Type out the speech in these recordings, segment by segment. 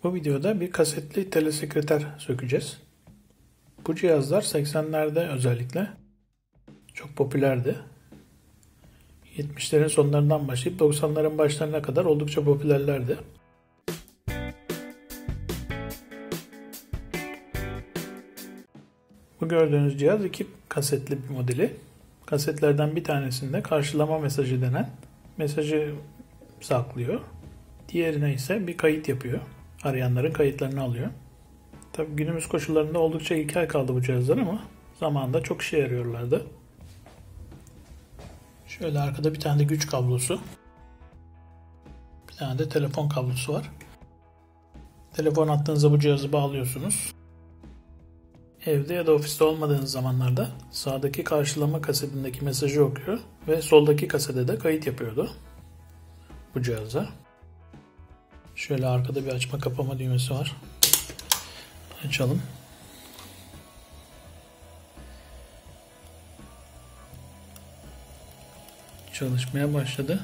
Bu videoda bir kasetli telesekreter sökeceğiz. Bu cihazlar 80'lerde özellikle çok popülerdi. 70'lerin sonlarından başlayıp 90'ların başlarına kadar oldukça popülerlerdi. Bu gördüğünüz cihaz iki kasetli bir modeli. Kasetlerden bir tanesinde karşılama mesajı denen mesajı saklıyor. Diğerine ise bir kayıt yapıyor. Arayanların kayıtlarını alıyor. Tabii günümüz koşullarında oldukça ilkel kaldı bu cihazlar ama zamanında çok işe yarıyorlardı. Şöyle arkada bir tane de güç kablosu. Bir tane de telefon kablosu var. Telefon attığınızda bu cihazı bağlıyorsunuz. Evde ya da ofiste olmadığınız zamanlarda sağdaki karşılama kasetindeki mesajı okuyor ve soldaki kasete de kayıt yapıyordu bu cihaza. Şöyle arkada bir açma kapama düğmesi var. Açalım. Çalışmaya başladı.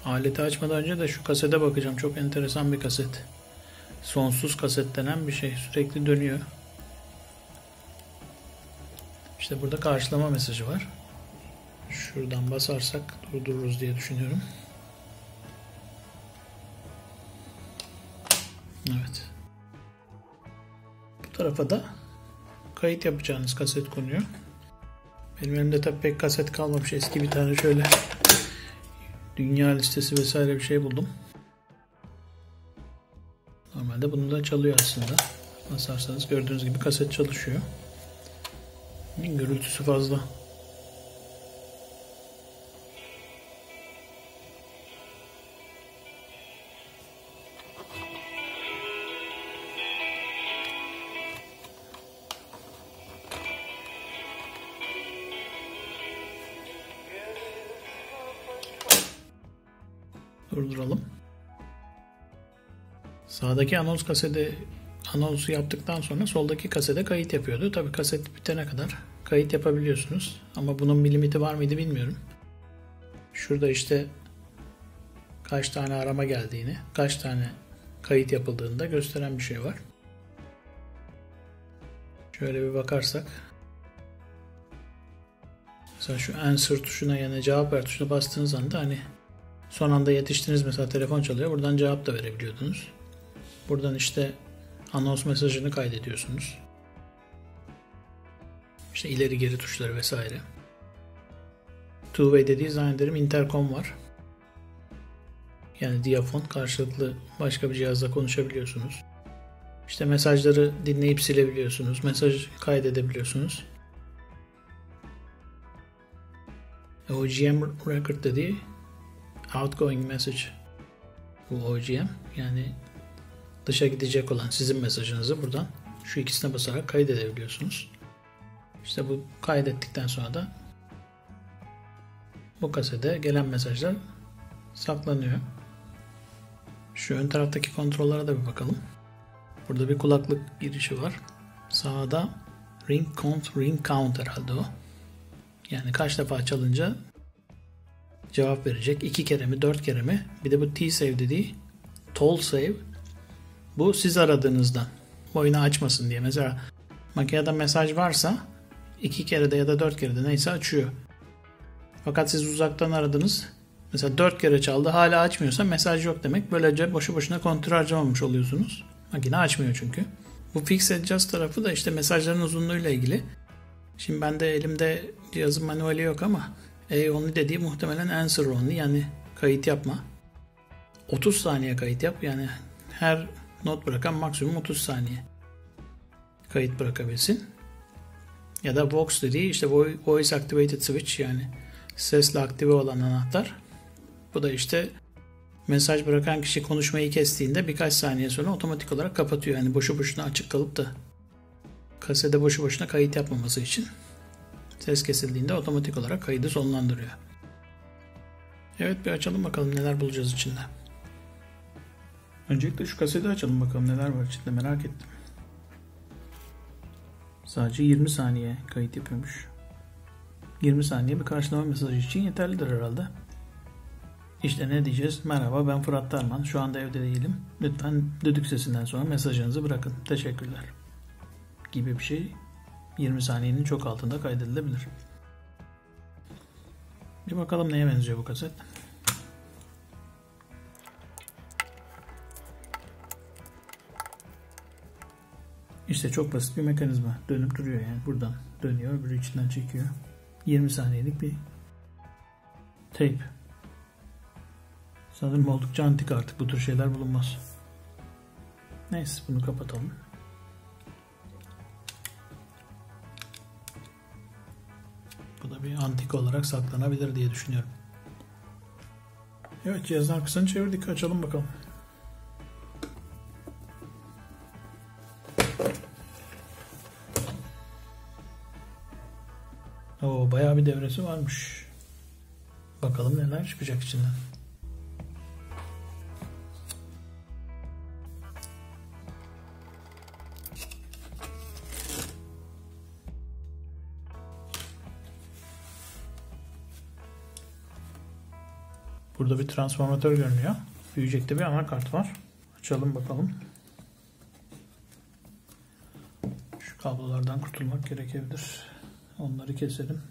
Aleti açmadan önce de şu kasete bakacağım. Çok enteresan bir kaset. Sonsuz kaset denen bir şey. Sürekli dönüyor. İşte burada karşılama mesajı var. Şuradan basarsak durdururuz diye düşünüyorum. Evet. Bu tarafa da kayıt yapacağınız kaset konuyor. Benim elimde tabii pek kaset kalmamış. Eski bir tane şöyle dünya listesi vesaire bir şey buldum. Normalde bunu da çalıyor aslında. Basarsanız gördüğünüz gibi kaset çalışıyor. Gürültüsü fazla. Durduralım. Sağdaki anonsu yaptıktan sonra soldaki kasete kayıt yapıyordu. Tabii kaset bitene kadar kayıt yapabiliyorsunuz. Ama bunun bir limiti var mıydı bilmiyorum. Şurada işte kaç tane arama geldiğini, kaç tane kayıt yapıldığını da gösteren bir şey var. Şöyle bir bakarsak. Mesela şu answer tuşuna, yani cevap ver tuşuna bastığınız anda hani son anda yetiştiniz, mesela telefon çalıyor. Buradan cevap da verebiliyordunuz. Buradan işte anons mesajını kaydediyorsunuz. İşte ileri geri tuşları vesaire. Two way dediği zannederim intercom var. Yani diyafon, karşılıklı başka bir cihazla konuşabiliyorsunuz. İşte mesajları dinleyip silebiliyorsunuz. Mesaj kaydedebiliyorsunuz. OGM record dediği outgoing message. Bu OGM, yani dışa gidecek olan sizin mesajınızı buradan şu ikisine basarak kaydedebiliyorsunuz. İşte bu kaydettikten sonra da bu kasede gelen mesajlar saklanıyor. Şu ön taraftaki kontrollere de bir bakalım. Burada bir kulaklık girişi var. Sağda ring count herhalde o. Yani kaç defa çalınca cevap verecek. 2 kere mi 4 kere mi? Bir de bu T-Save dediği toll save. Bu siz aradığınızdan oyunu açmasın diye. Mesela makinede mesaj varsa 2 kere de ya da 4 kere de neyse açıyor. Fakat siz uzaktan aradınız. Mesela 4 kere çaldı, hala açmıyorsa mesaj yok demek. Böylece boşu boşuna kontrol harcamamış oluyorsunuz. Makine açmıyor çünkü. Bu fix adjust tarafı da işte mesajların uzunluğuyla ilgili. Şimdi ben de elimde cihazın manueli yok ama only dediği muhtemelen answer only, yani kayıt yapma. 30 saniye kayıt yap, yani her not bırakan maksimum 30 saniye kayıt bırakabilsin. Ya da Vox dediği işte voice activated switch, yani sesle aktive olan anahtar. Bu da işte mesaj bırakan kişi konuşmayı kestiğinde birkaç saniye sonra otomatik olarak kapatıyor. Yani boşu boşuna açık kalıp da kasede boşu boşuna kayıt yapmaması için ses kesildiğinde otomatik olarak kaydı sonlandırıyor. Evet, bir açalım bakalım neler bulacağız içinde. Öncelikle şu kaseti açalım bakalım neler var içinde, merak ettim. Sadece 20 saniye kayıt yapıyormuş. 20 saniye bir karşılama mesajı için yeterlidir herhalde. İşte ne diyeceğiz? Merhaba, ben Fırat Darman. Şu anda evde değilim. Lütfen düdük sesinden sonra mesajınızı bırakın. Teşekkürler. Gibi bir şey 20 saniyenin çok altında kaydedilebilir. Bir bakalım neye benziyor bu kaset. İşte çok basit bir mekanizma. Dönüp duruyor yani. Buradan dönüyor, öbürü içinden çekiyor. 20 saniyelik bir tape. Sanırım oldukça antik, artık bu tür şeyler bulunmaz. Neyse, bunu kapatalım. Bu da bir antik olarak saklanabilir diye düşünüyorum. Evet, cihazın arkasını çevirdik. Açalım bakalım. Oo, bayağı bir devresi varmış. Bakalım neler çıkacak içinden. Burada bir transformatör görünüyor. Büyüyecekte bir anakart var. Açalım bakalım. Şu kablolardan kurtulmak gerekebilir. Onları keselim.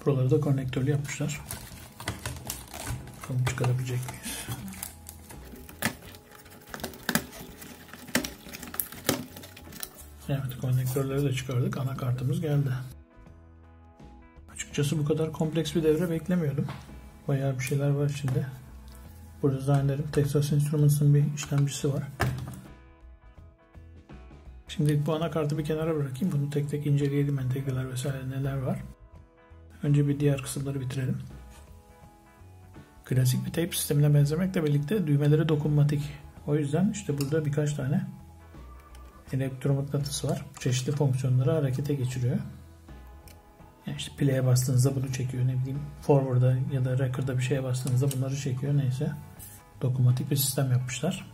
Buraları da konnektörlü yapmışlar. Bakalım çıkarabilecek miyiz? Evet, konnektörleri de çıkardık. Anakartımız geldi. Açıkçası bu kadar kompleks bir devre beklemiyordum. Bayağı bir şeyler var içinde. Burada zannederim Texas Instruments'ın bir işlemcisi var. Şimdi bu anakartı bir kenara bırakayım. Bunu tek tek inceleyelim. Entegreler vesaire neler var. Önce bir diğer kısımları bitirelim. Klasik bir tape sistemine benzemekle birlikte düğmeleri dokunmatik. O yüzden işte burada birkaç tane elektromıknatıs var. Çeşitli fonksiyonları harekete geçiriyor. Yani işte play'e bastığınızda bunu çekiyor. Ne bileyim, forward'a ya da record'a bir şeye bastığınızda bunları çekiyor. Neyse. Dokunmatik bir sistem yapmışlar.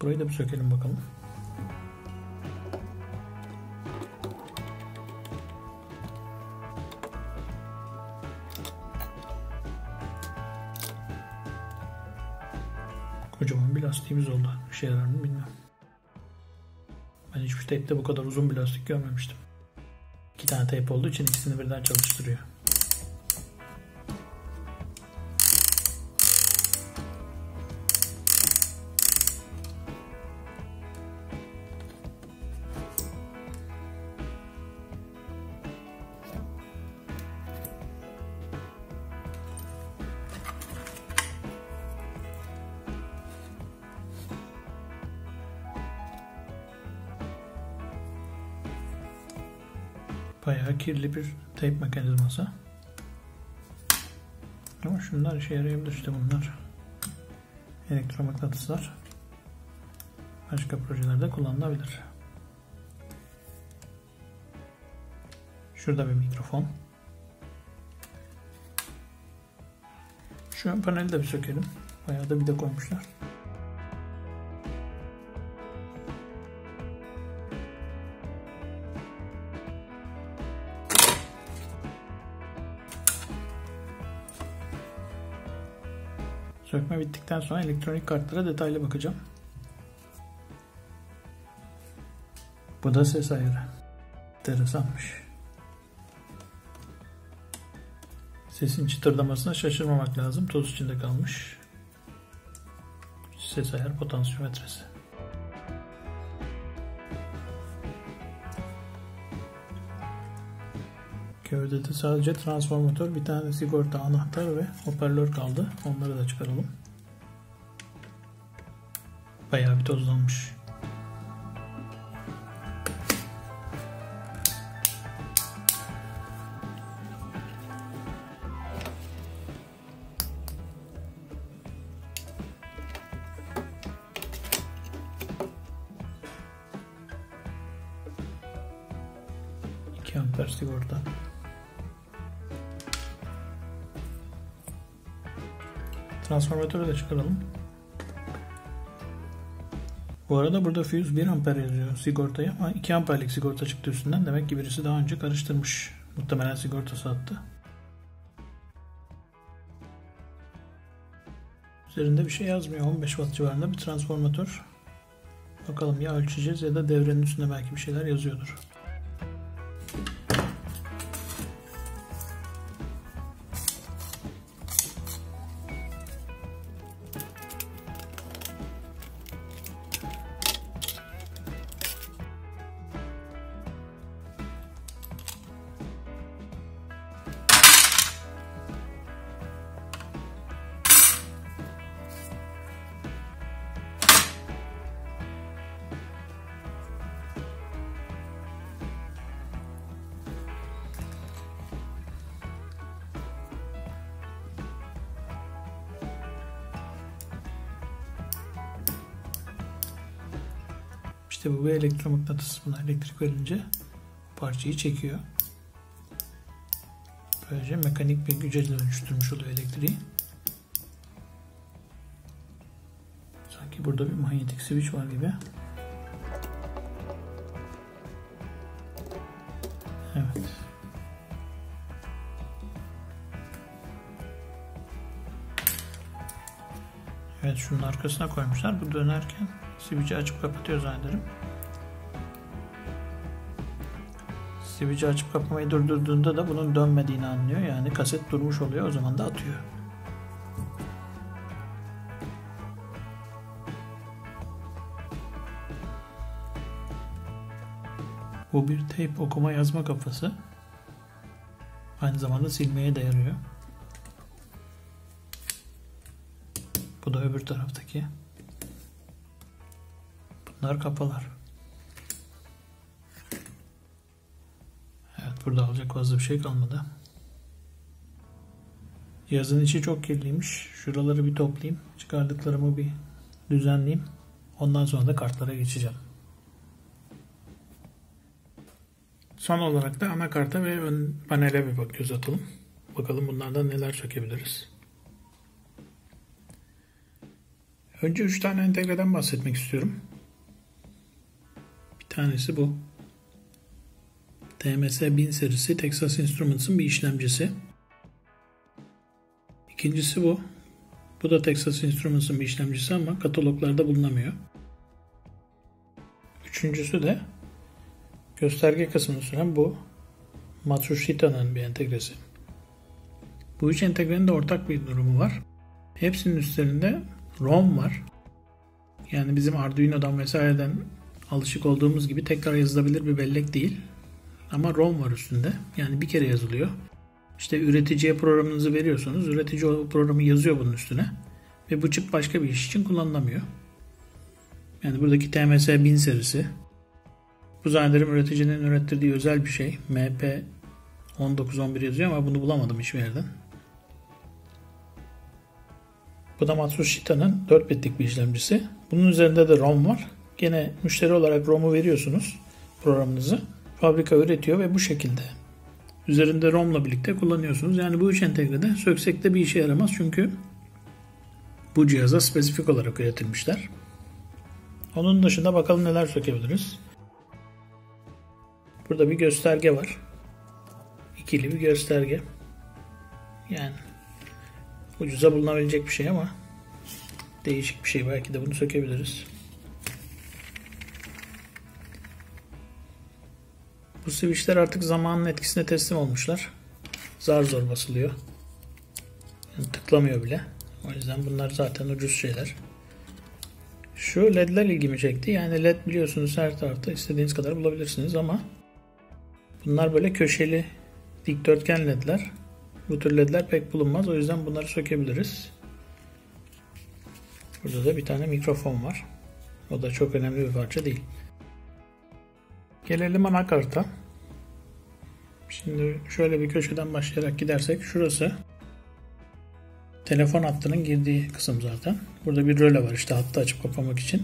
Burayı da bir sökelim bakalım. Kocaman bir lastiğimiz oldu. İşe yarar mı bilmiyorum. Ben hiçbir tape'de bu kadar uzun bir lastik görmemiştim. 2 tane tape olduğu için ikisini birden çalıştırıyor. Bayağı kirli bir tape mekanizması. Ama şunlar işe yarayabilir, işte bunlar. Elektromıknatıslar. Başka projelerde kullanılabilir. Şurada bir mikrofon. Şu ön paneli de bir sökelim. Bayağı da vida koymuşlar. Sökme bittikten sonra elektronik kartlara detaylı bakacağım. Bu da ses ayarı. Enteresanmış. Sesin çıtırdamasına şaşırmamak lazım. Toz içinde kalmış. Ses ayar potansiyometresi. Gövdede sadece transformatör, bir tane sigorta anahtar ve hoparlör kaldı. Onları da çıkaralım. Bayağı bir tozlanmış. 2 amper sigorta. Transformatörü de çıkaralım. Bu arada burada fuse 1 amper yazıyor sigortaya ama 2 amperlik sigorta çıktı üstünden. Demek ki birisi daha önce karıştırmış. Muhtemelen sigortası attı. Üzerinde bir şey yazmıyor. 15 watt civarında bir transformatör. Bakalım ya ölçeceğiz ya da devrenin üstünde belki bir şeyler yazıyordur. İşte bu bir elektromıknatıs. Buna elektrik verince parçayı çekiyor. Böylece mekanik bir güce dönüştürmüş oluyor elektriği. Sanki burada bir manyetik switch var gibi. Evet. Evet, şunun arkasına koymuşlar. Bu dönerken switch'i açıp kapatıyor zannederim. Switch'i açıp kapamayı durdurduğunda da bunun dönmediğini anlıyor. Yani kaset durmuş oluyor. O zaman da atıyor. Bu bir tape okuma yazma kafası. Aynı zamanda silmeye de yarıyor. Bu da öbür taraftaki. Bunlar kapalar. Evet, burada alacak fazla bir şey kalmadı. Cihazın içi çok kirliymiş. Şuraları bir toplayayım. Çıkardıklarımı bir düzenleyeyim. Ondan sonra da kartlara geçeceğim. Son olarak da anakarta ve ön panele bir göz atalım. Bakalım bunlardan neler sökebiliriz. Önce 3 tane entegreden bahsetmek istiyorum. Bir tanesi bu. TMS-1000 serisi Texas Instruments'ın bir işlemcisi. İkincisi bu. Bu da Texas Instruments'ın bir işlemcisi ama kataloglarda bulunamıyor. Üçüncüsü de gösterge kısmını süren bu Matsushita'nın bir entegresi. Bu üç entegrenin de ortak bir durumu var. Hepsinin üstlerinde ROM var. Yani bizim Arduino'dan vesaireden alışık olduğumuz gibi tekrar yazılabilir bir bellek değil. Ama ROM var üstünde. Yani bir kere yazılıyor. İşte üreticiye programınızı veriyorsunuz. Üretici o programı yazıyor bunun üstüne. Ve bu çip başka bir iş için kullanılamıyor. Yani buradaki TMS-1000 serisi. Bu zannederim üreticinin ürettirdiği özel bir şey. MP1911 yazıyor ama bunu bulamadım hiçbir yerden. Bu da Matsushita'nın 4 bitlik bir işlemcisi. Bunun üzerinde de ROM var. Gene müşteri olarak ROM'u veriyorsunuz programınızı. Fabrika üretiyor ve bu şekilde üzerinde ROM'la birlikte kullanıyorsunuz. Yani bu üç entegrede söksek de bir işe yaramaz çünkü bu cihaza spesifik olarak üretilmişler. Onun dışında bakalım neler sökebiliriz. Burada bir gösterge var. İkili bir gösterge. Yani ucuza bulunabilecek bir şey ama değişik bir şey. Belki de bunu sökebiliriz. Bu switchler artık zamanın etkisine teslim olmuşlar. Zar zor basılıyor. Yani tıklamıyor bile. O yüzden bunlar zaten ucuz şeyler. Şu ledler ilgimi çekti. Yani led biliyorsunuz her tarafta istediğiniz kadar bulabilirsiniz ama bunlar böyle köşeli dikdörtgen ledler. Bu tür ledler pek bulunmaz. O yüzden bunları sökebiliriz. Burada da bir tane mikrofon var. O da çok önemli bir parça değil. Gelelim anakarta. Şimdi şöyle bir köşeden başlayarak gidersek şurası telefon hattının girdiği kısım zaten. Burada bir röle var işte hattı açıp kapamak için.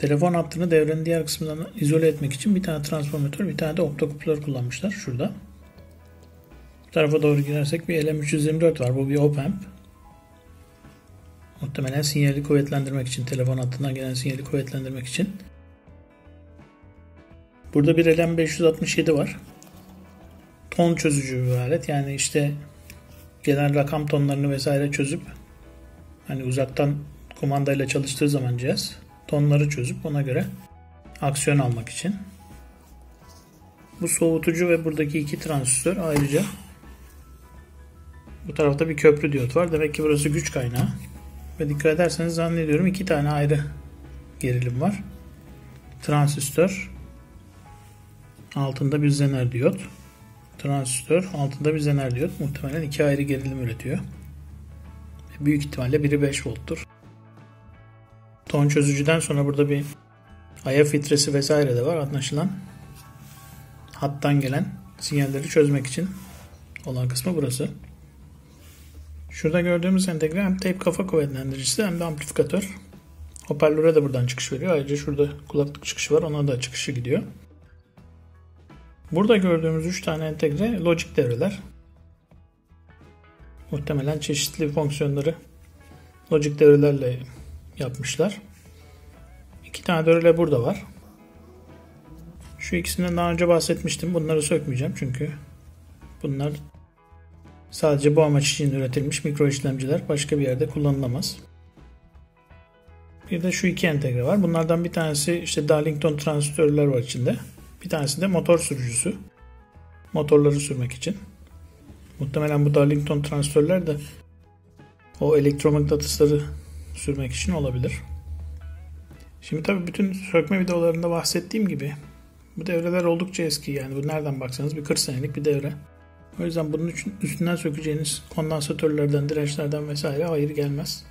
Telefon hattını devrenin diğer kısmından izole etmek için bir tane transformatör, bir tane de optokuplör kullanmışlar şurada. Bu tarafa doğru girersek bir LM324 var. Bu bir op-amp. Muhtemelen sinyali kuvvetlendirmek için, telefon hattından gelen sinyali kuvvetlendirmek için. Burada bir LM567 var. Ton çözücü bir alet. Yani işte gelen rakam tonlarını vesaire çözüp hani uzaktan kumandayla çalıştığı zaman cihaz tonları çözüp ona göre aksiyon almak için. Bu soğutucu ve buradaki iki transistör ayrıca bu tarafta bir köprü diyot var. Demek ki burası güç kaynağı. Ve dikkat ederseniz zannediyorum iki tane ayrı gerilim var. Transistör altında bir zener diyot. Transistör altında bir zener diyot. Muhtemelen iki ayrı gerilim üretiyor. Büyük ihtimalle biri 5 volttur. Ton çözücüden sonra burada bir aya filtresi vesaire de var. Anlaşılan hattan gelen sinyalleri çözmek için olan kısmı burası. Şurada gördüğümüz entegre hem tape kafa kuvvetlendiricisi hem de amplifikatör. Hoparlöre de buradan çıkış veriyor. Ayrıca şurada kulaklık çıkışı var. Ona da çıkışı gidiyor. Burada gördüğümüz 3 tane entegre logic devreler. Muhtemelen çeşitli fonksiyonları logic devrelerle yapmışlar. 2 tane de röle burada var. Şu ikisinden daha önce bahsetmiştim. Bunları sökmeyeceğim çünkü bunlar sadece bu amaç için üretilmiş mikro işlemciler. Başka bir yerde kullanılamaz. Bir de şu iki entegre var. Bunlardan bir tanesi işte Darlington transistörler var içinde. Bir tanesi de motor sürücüsü. Motorları sürmek için. Muhtemelen bu Darlington transistörler de o elektromıknatısları sürmek için olabilir. Şimdi tabii bütün sökme videolarında bahsettiğim gibi bu devreler oldukça eski. Yani bu nereden baksanız bir 40 senelik bir devre. O yüzden bunun için üstünden sökeceğiniz kondansatörlerden, dirençlerden vesaire hayır gelmez.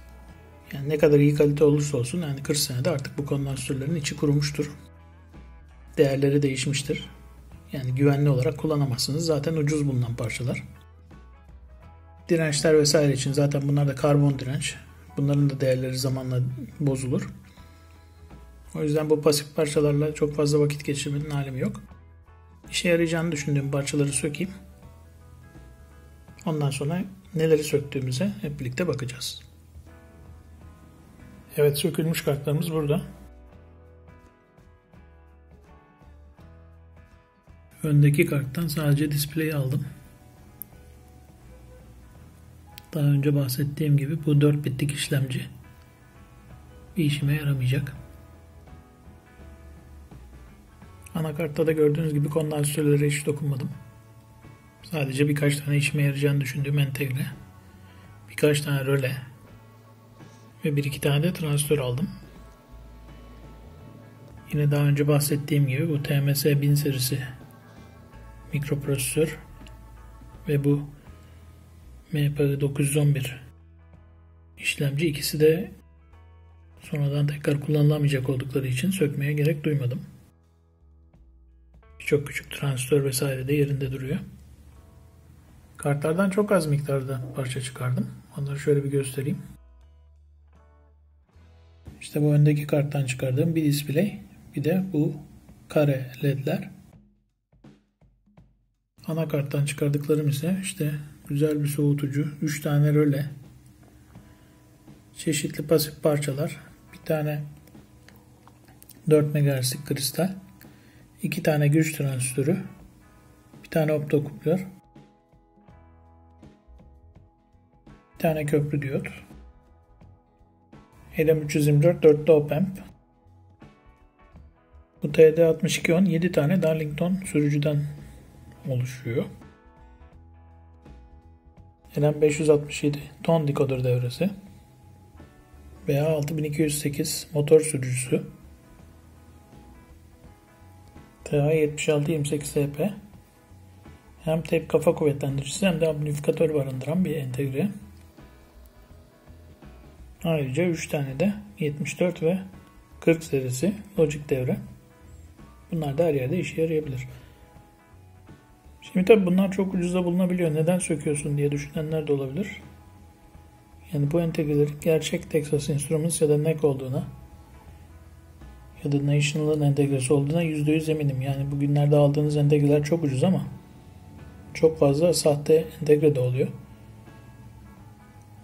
Yani ne kadar iyi kalite olursa olsun yani 40 senede artık bu kondansatörlerin içi kurumuştur. Değerleri değişmiştir. Yani güvenli olarak kullanamazsınız. Zaten ucuz bulunan parçalar. Dirençler vesaire için zaten bunlar da karbon direnç. Bunların da değerleri zamanla bozulur. O yüzden bu pasif parçalarla çok fazla vakit geçirmenin alemi yok. İşe yarayacağını düşündüğüm parçaları sökeyim. Ondan sonra neleri söktüğümüze hep birlikte bakacağız. Evet, sökülmüş kartlarımız burada. Öndeki karttan sadece display'i aldım. Daha önce bahsettiğim gibi bu 4 bitlik işlemci bir işime yaramayacak. Anakartta da gördüğünüz gibi kondansatörlere hiç dokunmadım. Sadece birkaç tane işime yarayacağını düşündüğüm entegre, birkaç tane röle ve bir iki tane de transistör aldım. Yine daha önce bahsettiğim gibi bu TMS 1000 serisi mikroprosesör ve bu MPG 911 işlemci, ikisi de sonradan tekrar kullanılamayacak oldukları için sökmeye gerek duymadım. Çok küçük transistör vesaire de yerinde duruyor. Kartlardan çok az miktarda parça çıkardım. Onları şöyle bir göstereyim. İşte bu öndeki karttan çıkardığım bir display, bir de bu kare ledler. Anakarttan çıkardıklarım ise işte güzel bir soğutucu, 3 tane röle, çeşitli pasif parçalar, bir tane 4 MHz'lik kristal, 2 tane güç transistörü, bir tane optokupler, bir tane köprü diyot, LM324 dörtlü op-amp, bu TD6210 7 tane Darlington sürücüden oluşuyor. LM567 ton dekoder devresi, BA6208 motor sürücüsü, TA7628SP hem tape kafa kuvvetlendiricisi hem de amplifikatör barındıran bir entegre. Ayrıca 3 tane de 74 ve 40 serisi logic devre. Bunlar da her yerde işe yarayabilir. Şimdi tabi bunlar çok ucuza bulunabiliyor. Neden söküyorsun diye düşünenler de olabilir. Yani bu entegreleri gerçek Texas Instruments ya da NEC olduğuna ya da National'ın entegresi olduğuna %100 eminim. Yani bugünlerde aldığınız entegreler çok ucuz ama çok fazla sahte entegre de oluyor.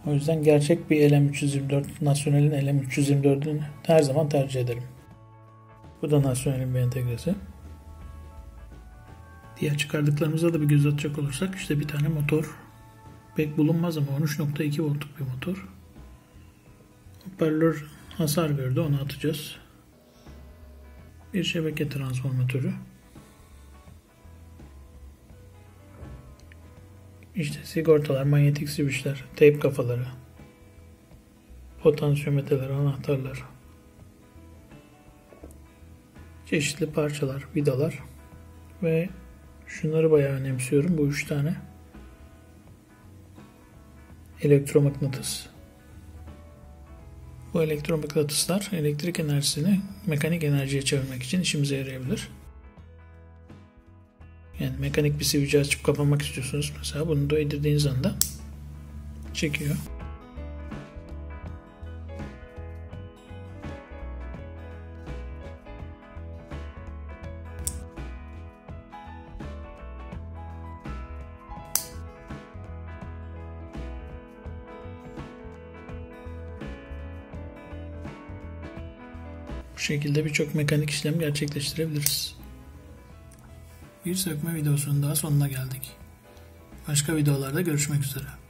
O yüzden gerçek bir LM324, National'in LM324'ünü her zaman tercih ederim. Bu da National'in bir entegresi. Diğer çıkardıklarımıza da bir göz atacak olursak işte bir tane motor. Pek bulunmaz ama 13.2 voltluk bir motor. Hoparlör hasar gördü, onu atacağız. Bir şebeke transformatörü. İşte sigortalar, manyetik switchler, teyp kafaları, potansiyometreler, anahtarlar, çeşitli parçalar, vidalar ve şunları bayağı önemsiyorum. Bu 3 tane elektromıknatıs. Bu elektromıknatıslar elektrik enerjisini mekanik enerjiye çevirmek için işimize yarayabilir. Yani mekanik bir switch'i açıp kapamak istiyorsunuz. Mesela bunu da indirdiğiniz anda çekiyor. Bu şekilde birçok mekanik işlem gerçekleştirebiliriz. Bir sökme videosunun daha sonuna geldik. Başka videolarda görüşmek üzere.